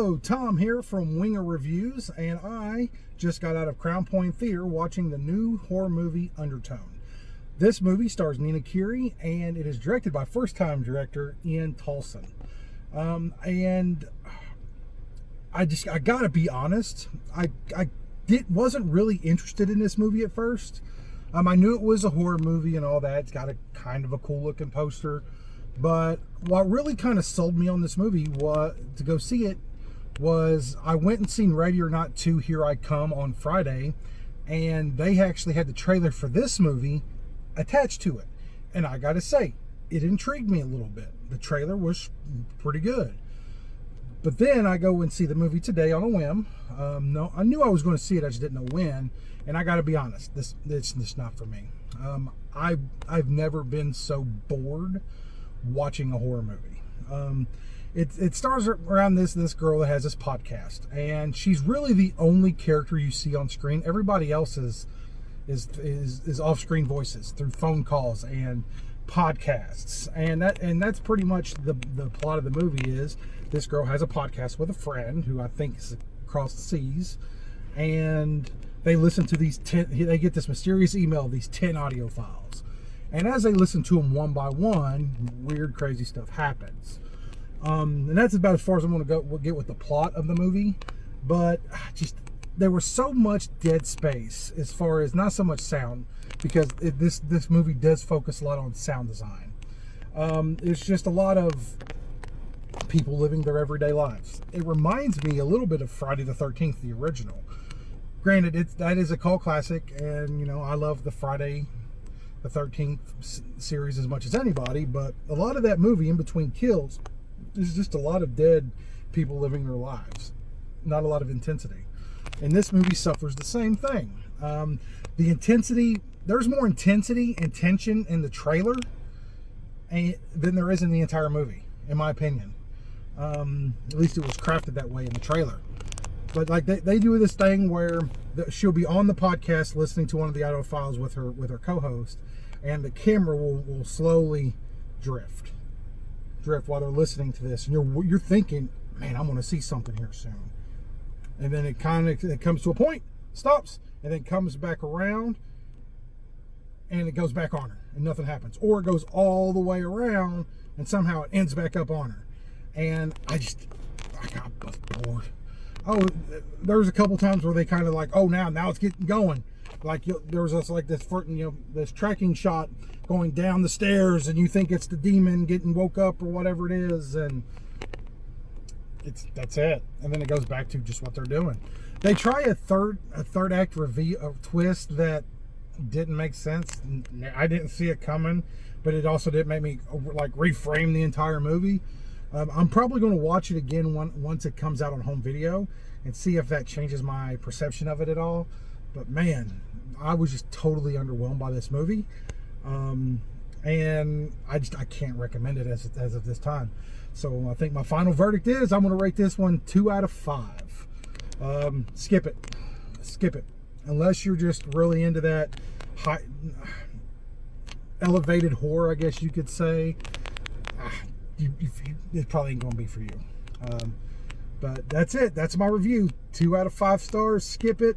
Hello, Tom here from Winger Reviews, and I just got out of Crown Point Theater watching the new horror movie Undertone. This movie stars Nina Curie, and it is directed by first-time director Ian Tolson. And I gotta be honest, I wasn't really interested in this movie at first. I knew it was a horror movie and all that. It's got a kind of a cool looking poster. But what really kind of sold me on this movie to go see it was I went and seen Ready or Not 2 Here I Come on Friday, and they actually had the trailer for this movie attached to it. And I gotta say, it intrigued me a little bit. The trailer was pretty good. But then I go and see the movie today on a whim. No, I knew I was going to see it, I just didn't know when. And I gotta be honest, it's not for me. I've never been so bored watching a horror movie. It stars around this girl that has this podcast, and she's really the only character you see on screen. Everybody else is off-screen voices through phone calls and podcasts, and that's pretty much the plot of the movie. Is this girl has a podcast with a friend who I think is across the seas, and they listen to they get this mysterious email of these 10 audio files. And as they listen to them one by one, weird, crazy stuff happens. And that's about as far as I'm going to get with the plot of the movie. But there was so much dead space as far as not so much sound, because this movie does focus a lot on sound design. It's just a lot of people living their everyday lives. It reminds me a little bit of Friday the 13th, the original. Granted, that is a cult classic, and I love the Friday the 13th series as much as anybody, but a lot of that movie in between kills is just a lot of dead people living their lives, not a lot of intensity. And this movie suffers the same thing. The intensity, there's more intensity and tension in the trailer than there is in the entire movie, in my opinion. At least it was crafted that way in the trailer. But like they do this thing where she'll be on the podcast listening to one of the audio files with her co-host, and the camera will slowly drift while they're listening to this, and you're thinking, man, I'm going to see something here soon. And then it comes to a point, stops, and then comes back around, and it goes back on her, and nothing happens. Or it goes all the way around, and somehow it ends back up on her. And I got bored. Oh, there was a couple times where they kind of like, oh, now it's getting going. Like there was this tracking shot going down the stairs, and you think it's the demon getting woke up or whatever it is, and that's it. And then it goes back to just what they're doing. They try a third act reveal, a twist that didn't make sense. I didn't see it coming, but it also didn't make me like reframe the entire movie. I'm probably going to watch it again once it comes out on home video and see if that changes my perception of it at all. But man, I was just totally underwhelmed by this movie, and I can't recommend it as of this time. So I think my final verdict is I'm going to rate this one 2 out of 5. Skip it unless you're just really into that high elevated horror, I guess you could say. It probably ain't gonna be for you. But that's it. That's my review. 2 out of 5 stars. Skip it.